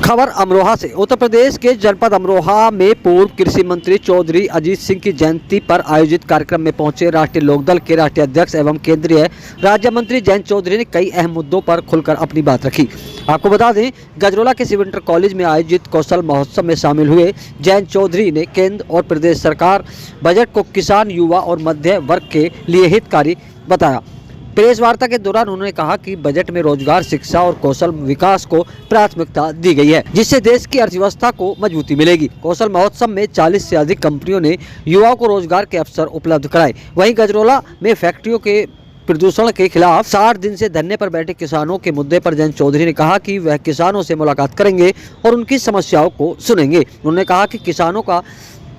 खबर अमरोहा से। उत्तर प्रदेश के जनपद अमरोहा में पूर्व कृषि मंत्री चौधरी अजीत सिंह की जयंती पर आयोजित कार्यक्रम में पहुंचे राष्ट्रीय लोकदल के राष्ट्रीय अध्यक्ष एवं केंद्रीय राज्य मंत्री जयंत चौधरी ने कई अहम मुद्दों पर खुलकर अपनी बात रखी। आपको बता दें, गजरोला के सिविल इंटर कॉलेज में आयोजित कौशल महोत्सव में शामिल हुए जयंत चौधरी ने केंद्र और प्रदेश सरकार बजट को किसान, युवा और मध्य वर्ग के लिए हितकारी बताया। प्रेस वार्ता के दौरान उन्होंने कहा कि बजट में रोजगार, शिक्षा और कौशल विकास को प्राथमिकता दी गई है, जिससे देश की अर्थव्यवस्था को मजबूती मिलेगी। कौशल महोत्सव में 40 से अधिक कंपनियों ने युवाओं को रोजगार के अवसर उपलब्ध कराए। वहीं गजरोला में फैक्ट्रियों के प्रदूषण के खिलाफ 60 दिन से धरने पर बैठे किसानों के मुद्दे पर जयंत चौधरी ने कहा कि वह किसानों से मुलाकात करेंगे और उनकी समस्याओं को सुनेंगे। उन्होंने कहा कि किसानों का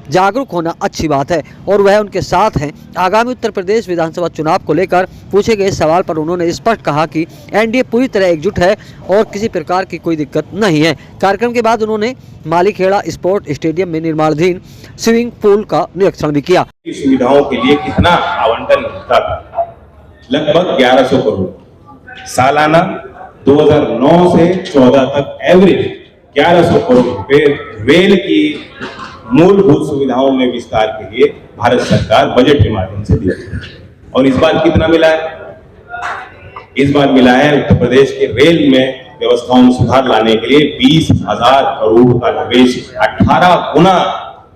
जागरूक होना अच्छी बात है और वह उनके साथ हैं। आगामी उत्तर प्रदेश विधानसभा चुनाव को लेकर पूछे गए सवाल पर उन्होंने स्पष्ट कहा कि एनडीए पूरी तरह एकजुट है और किसी प्रकार की कोई दिक्कत नहीं है। कार्यक्रम के बाद उन्होंने मालीखेड़ा स्पोर्ट स्टेडियम में निर्माणाधीन स्विमिंग पूल का निरीक्षण भी किया। सुविधाओं के लिए कितना आवंटन होता था? लगभग 1100 करोड़ सालाना। 2009 से 14 तक एवरेज 1100 करोड़ रुपए रेल की मूलभूत सुविधाओं में विस्तार के लिए भारत सरकार बजट के माध्यम से दी है। और इस बार कितना मिला है? इस बार मिला है उत्तर प्रदेश के रेल में व्यवस्थाओं में सुधार लाने के लिए 20,000 करोड़ का निवेश, 18 गुना।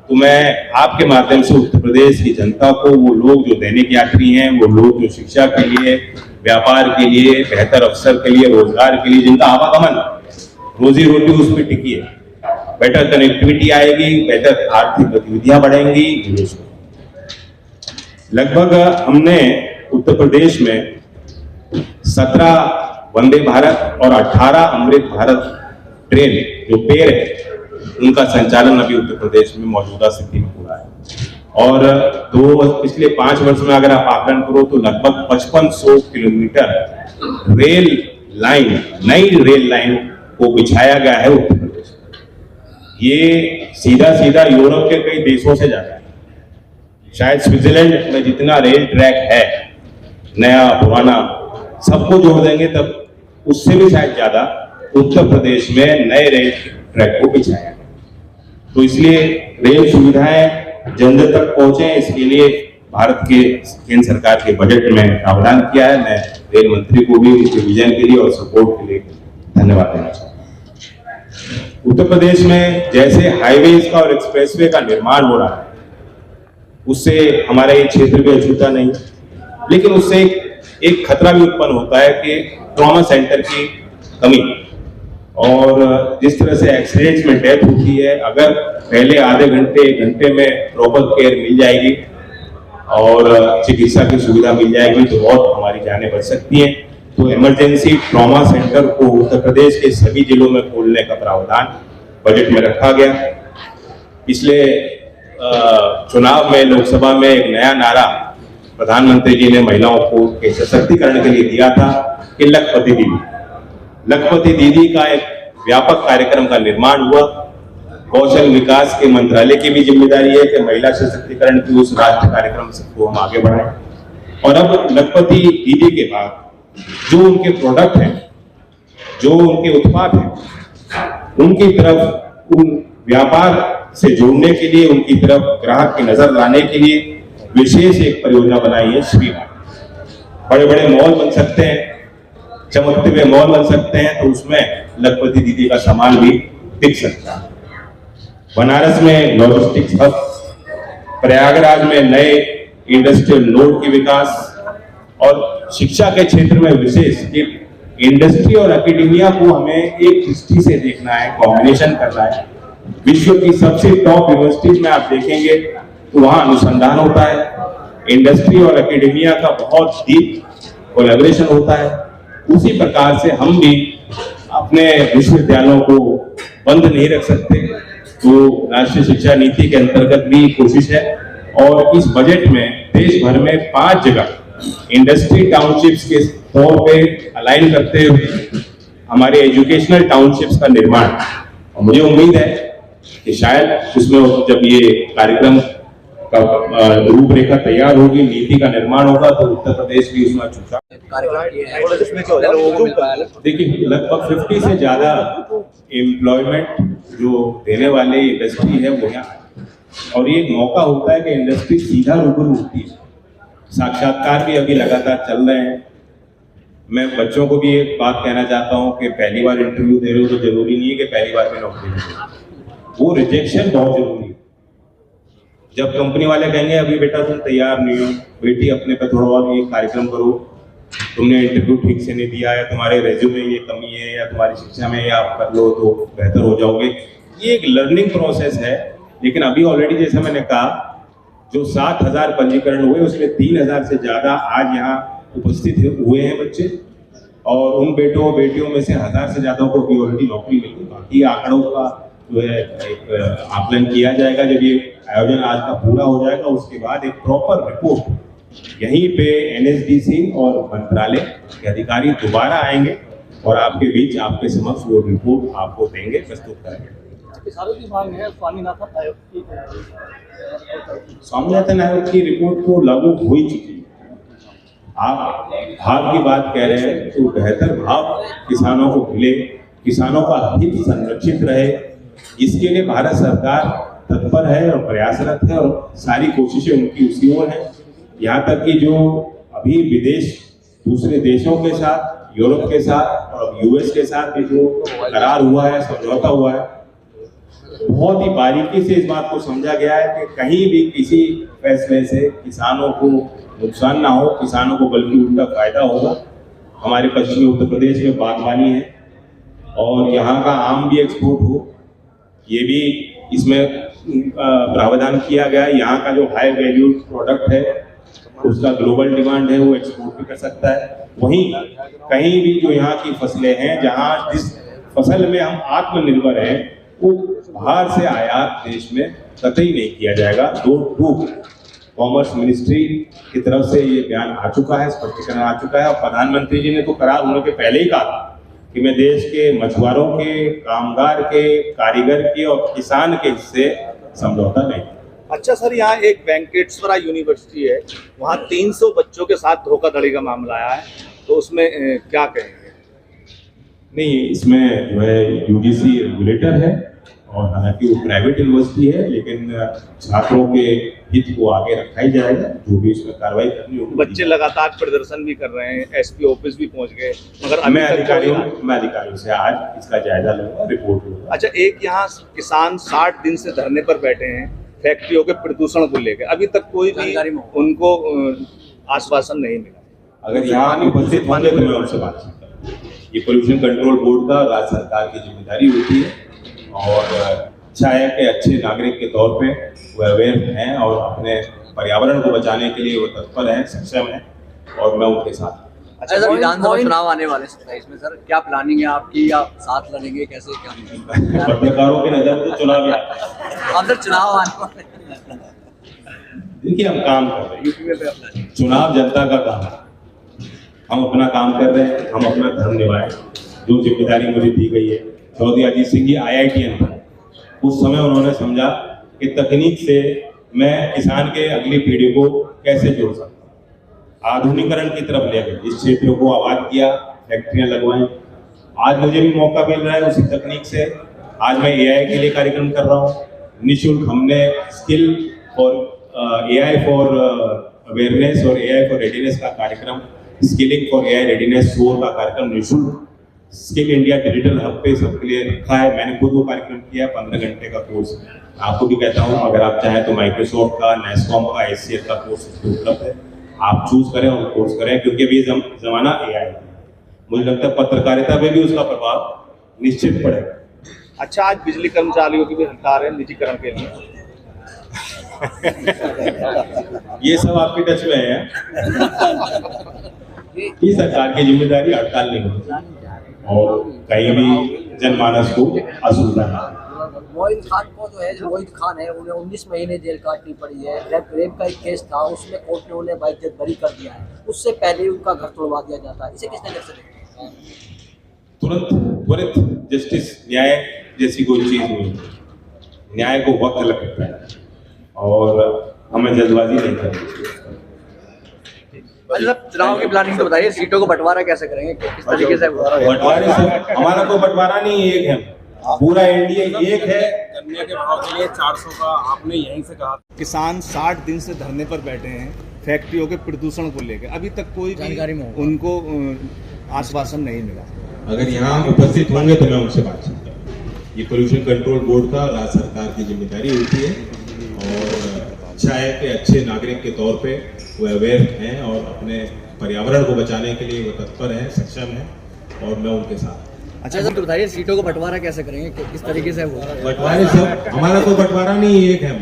तो मैं आपके माध्यम से उत्तर प्रदेश की जनता को, वो लोग जो दैनिक यात्री हैं, वो लोग जो शिक्षा के लिए, व्यापार के लिए, बेहतर अवसर के लिए, रोजगार के लिए, जिनका आवागमन, रोजी रोटी उसमें टिकी है, बेटर कनेक्टिविटी आएगी, बेटर आर्थिक गतिविधियां बढ़ेंगी, निवेश। लगभग हमने उत्तर प्रदेश में 17 वंदे भारत और 18 अमृत भारत ट्रेन जो पेड़ है, उनका संचालन अभी उत्तर प्रदेश में मौजूदा स्थिति में हो रहा है। और पिछले 5 वर्ष में अगर आप आकलन करो तो लगभग 5500 किलोमीटर रेल लाइन, नई रेल लाइन को बिछाया गया है उत्तर प्रदेश। ये सीधा सीधा यूरोप के कई देशों से जाता है। शायद स्विट्जरलैंड में जितना रेल ट्रैक है, नया पुराना सबको जोड़ देंगे तब उससे भी शायद ज्यादा उत्तर प्रदेश में नए रेल ट्रैक को बिछाया। तो इसलिए रेल सुविधाएं जन जन तक पहुंचे, इसके लिए भारत के केंद्र सरकार के बजट में प्रावधान किया है। मैं रेल मंत्री को भी उनके विजन के लिए और सपोर्ट के लिए धन्यवाद देना चाहता हूं। उत्तर प्रदेश में जैसे हाईवेज का और एक्सप्रेसवे का निर्माण हो रहा है, उससे हमारा ये क्षेत्र भी अछूता नहीं, लेकिन उससे एक खतरा भी उत्पन्न होता है कि ट्रॉमा सेंटर की कमी। और जिस तरह से एक्सीडेंट्स में डेथ होती है, अगर पहले आधे घंटे 1 घंटे में प्रॉपर केयर मिल जाएगी और चिकित्सा की सुविधा मिल जाएगी तो बहुत हमारी जानें बच सकती हैं। तो इमरजेंसी ट्रॉमा सेंटर को उत्तर प्रदेश के सभी जिलों में खोलने का प्रावधान बजट में रखा गया। पिछले चुनाव में लोकसभा में एक नया नारा प्रधानमंत्री जी ने महिलाओं को के सशक्तिकरण के लिए दिया था कि लखपति दीदी। लखपति दीदी का एक व्यापक कार्यक्रम का निर्माण हुआ। कौशल विकास के मंत्रालय की भी जिम्मेदारी है कि महिला सशक्तिकरण की उस राष्ट्रीय कार्यक्रम को हम आगे बढ़ाएं। और अब लखपति दीदी के बाद जो उनके प्रोडक्ट हैं, जो उनके उत्पाद हैं, उनकी तरफ उन व्यापार से जोड़ने के लिए, उनकी तरफ ग्राहक की नजर लाने के लिए विशेष एक परियोजना बनाई है श्री मार्ट। बड़े बड़े मॉल बन सकते हैं, चमकते हुए मॉल बन सकते हैं, तो उसमें लखपति दीदी का सामान भी दिख सकता है। बनारस में लॉजिस्टिक्स हब, प्रयागराज में नए इंडस्ट्रियल नोड की विकास, और शिक्षा के क्षेत्र में विशेष कि इंडस्ट्री और एकेडेमिया को हमें एक दृष्टि से देखना है, कॉम्बिनेशन करना है। विश्व की सबसे टॉप यूनिवर्सिटीज में आप देखेंगे तो वहां अनुसंधान होता है, इंडस्ट्री और एकेडेमिया का बहुत डीप कोलैबोरेशन होता है। उसी प्रकार से हम भी अपने विश्वविद्यालयों को बंद नहीं रख सकते। तो राष्ट्रीय शिक्षा नीति के अंतर्गत भी कोशिश है और इस बजट में देश भर में 5 जगह इंडस्ट्री टाउनशिप्स के तौर पे अलाइन करते हुए हमारे एजुकेशनल टाउनशिप्स का निर्माण। और मुझे उम्मीद है कि शायद उसमें जब ये कार्यक्रम का रूपरेखा तैयार होगी, नीति का निर्माण होगा, तो उत्तर प्रदेश भी उसमें छूटा। देखिए, लगभग 50 से ज्यादा एम्प्लॉयमेंट जो देने वाले इंडस्ट्री है वो यहाँ, और ये एक मौका होता है कि इंडस्ट्री सीधा रूबरू होती है। साक्षात्कार भी अभी लगातार चल रहे हैं। मैं बच्चों को भी एक बात कहना चाहता हूँ कि पहली बार इंटरव्यू दे रहे हो तो जरूरी नहीं है कि पहली बार में नौकरी मिले, वो रिजेक्शन बहुत जरूरी है। जब कंपनी वाले कहेंगे अभी बेटा तुम तैयार नहीं हो, बेटी अपने पे थोड़ा और ये कार्यक्रम करो, तुमने इंटरव्यू ठीक से नहीं दिया, या तुम्हारे रेज्यूमे ये कमी है, या तुम्हारी शिक्षा में ये आप कर लो तो बेहतर हो जाओगे, ये एक लर्निंग प्रोसेस है। लेकिन अभी ऑलरेडी जैसा मैंने कहा, जो 7,000 पंजीकरण हुए उसमें 3,000 से ज्यादा आज यहाँ उपस्थित हुए हैं बच्चे, और उन बेटों बेटियों में से 1,000 से ज्यादा को भी ऑलरेडी नौकरी मिली। बाकी आंकड़ों का जो है एक आकलन किया जाएगा जब ये आयोजन आज का पूरा हो जाएगा। उसके बाद एक प्रॉपर रिपोर्ट यहीं पे NSDC और मंत्रालय के अधिकारी दोबारा आएंगे और आपके बीच आपके समक्ष वो रिपोर्ट आपको देंगे, प्रस्तुत करेंगे। किसानों की मांग है स्वामीनाथन आयोग की। स्वामीनाथन आयोग की रिपोर्ट तो लागू हो ही चुकी है। आप भाव की बात कह रहे हैं तो बेहतर भाव किसानों को मिले, किसानों का हित संरक्षित रहे, इसके लिए भारत सरकार तत्पर है और प्रयासरत है, और सारी कोशिशें उनकी उसी ओर है। यहाँ तक कि जो अभी विदेश दूसरे देशों के साथ, यूरोप के साथ और US के साथ भी जो करार हुआ है, समझौता हुआ है, बहुत ही बारीकी से इस बात को समझा गया है कि कहीं भी किसी फैसले से किसानों को नुकसान ना हो, किसानों को बल्कि उनका फायदा होगा। हमारे पश्चिमी उत्तर प्रदेश में बागवानी है और यहाँ का आम भी एक्सपोर्ट हो, ये भी इसमें प्रावधान किया गया है। यहाँ का जो हाई वैल्यू प्रोडक्ट है उसका ग्लोबल डिमांड है, वो एक्सपोर्ट भी कर सकता है। वहीं कहीं भी जो यहाँ की फसलें हैं, जहाँ जिस फसल में हम आत्मनिर्भर हैं, वो बाहर से आयात देश में कतई नहीं किया जाएगा। कॉमर्स मिनिस्ट्री की तरफ से ये बयान आ चुका है, स्पष्टीकरण आ चुका है, और प्रधानमंत्री जी ने तो करार होने के पहले ही कहा था कि मैं देश के मछुआरों के, कामगार के, कारीगर के और किसान के हिस्से समझौता नहीं। अच्छा सर, यहाँ एक वेंकटेश्वरा यूनिवर्सिटी है, वहाँ 300 बच्चों के साथ धोखाधड़ी का मामला आया है, तो उसमें क्या कहेंगे? नहीं, इसमें जो है UGC रेगुलेटर है, और हालांकि वो प्राइवेट यूनिवर्सिटी है, लेकिन छात्रों के हित को आगे रखा ही जाएगा। जो भी इसमें कार्रवाई करनी होगी। बच्चे लगातार प्रदर्शन भी कर रहे हैं, SP ऑफिस भी पहुंच गए, मगर मैं अधिकारियों से आज इसका जायजा लूंगा, रिपोर्ट लूंगा। अच्छा, एक यहाँ किसान 60 दिन से धरने पर बैठे हैं फैक्ट्रियों के प्रदूषण को लेकर, अभी तक कोई भी उनको आश्वासन नहीं मिला। अगर यहाँ उपस्थित होंगे तो मैं उनसे बातचीत करूँगा। ये पोल्यूशन कंट्रोल बोर्ड का राज्य सरकार की जिम्मेदारी होती है, और अच्छा है कि अच्छे नागरिक के तौर पे वो अवेयर हैं और अपने पर्यावरण को बचाने के लिए वो तत्पर हैं, सक्षम हैं, और मैं उनके साथ। अच्छा सर, विधानसभा चुनाव आने वाले 27 में, सर क्या प्लानिंग है आपकी, या साथ लड़ेंगे कैसे, क्या? पत्रकारों की नजर में चुनाव अंदर चुनाव आने वाले। देखिए, हम काम कर रहे हैं, चुनाव जनता का काम है, हम अपना काम कर रहे हैं, हम अपना धर्म निभाएं। जो जिम्मेदारी मुझे दी गई है, चौधरी अजीत सिंह जी IITN था, उस समय उन्होंने समझा कि तकनीक से मैं किसान के अगली पीढ़ी को कैसे जोड़ सकता हूँ, आधुनिकीकरण की तरफ ले गए, इस क्षेत्र को आबाद किया, फैक्ट्रियां लगवाई। आज मुझे भी मौका मिल रहा है उसी तकनीक से। आज मैं AI के लिए कार्यक्रम कर रहा हूँ, निःशुल्क हमने skill for AI for awareness और AI फॉर रेडीनेस का कार्यक्रम, स्किलिंग फॉर AI रेडीनेस 4 का कार्यक्रम निःशुल्क स्किल इंडिया डिजिटल हब पे सबके लिए रखा है। मैंने खुद वो कार्यक्रम किया, 15 घंटे का कोर्स। आपको भी कहता हूँ, अगर आप चाहें तो माइक्रोसॉफ्ट का, NASSCOM का, HCL का कोर्स उपलब्ध है, आप चूज करें और कोर्स करें, क्योंकि अभी जमाना AI है। मुझे लगता है पत्रकारिता पे भी उसका प्रभाव निश्चित पड़ेगा। अच्छा, आज बिजली कर्मचारियों की भी हड़ताल है निजीकरण के लिए। ये सब आपके टच में है। ये सरकार की जिम्मेदारी, हड़ताल नहीं होती, और कहीं भी जनमानस को असुविधा ना। मोइन खान को जो है, मोइन खान है, उन्हें 19 महीने जेल काटनी पड़ी है। रेप का एक केस था, उसमें कोर्ट ने उन्हें बाइज्जत बरी कर दिया है, उससे पहले उनका घर तोड़वा दिया जाता है। इसे किस नजर से देखते हैं? त्वरित जस्टिस, न्याय जैसी कोई चीज नहीं, न्याय को वक्त लगता है, और हमें मैं जल्दबाजी नहीं करूँगा। अच्छा साहब, चुनाव की प्लानिंग तो बताइए, सीटों को बंटवारा कैसे करेंगे, किस तरीके से होगा? बंटवारे से हमारा कोई बंटवारा नहीं, एक है, पूरा एनडीए एक है। गन्ने के भाव के लिए 400 का आपने यहीं से कहा। किसान 60 दिन से धरने पर बैठे हैं फैक्ट्रियों के प्रदूषण को लेकर, अभी तक कोई भी उनको आश्वासन नहीं मिला। अगर यहाँ उपस्थित होंगे तो मैं उनसे बातचीत करूँगा। ये पोल्यूशन कंट्रोल बोर्ड का राज्य सरकार की जिम्मेदारी होती है और अच्छा है कि अच्छे नागरिक के तौर पे वो अवेयर हैं और अपने पर्यावरण को बचाने के लिए वो तत्पर हैं, सक्षम हैं और मैं उनके साथ। अच्छा सर, तो बताइए सीटों को बंटवारा कैसे करेंगे, किस तरीके से होगा? बंटवारे से हमारा कोई बंटवारा नहीं, एक है,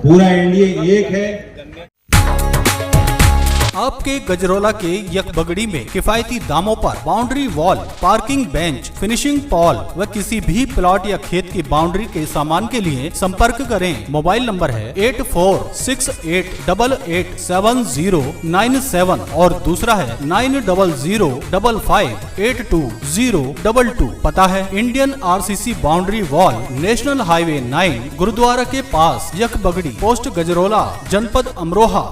पूरा एनडीए एक है। आपके गजरौला के यकबगड़ी में किफायती दामों पर boundary wall, parking bench, finishing Paul व किसी भी प्लॉट या खेत की बाउंड्री के सामान के लिए संपर्क करें। मोबाइल नंबर है 8468887097 और दूसरा है 9005582022। पता है Indian RCC boundary wall, national highway 9, gurdwara के पास, यकबगड़ी, पोस्ट गजरौला, जनपद अमरोहा।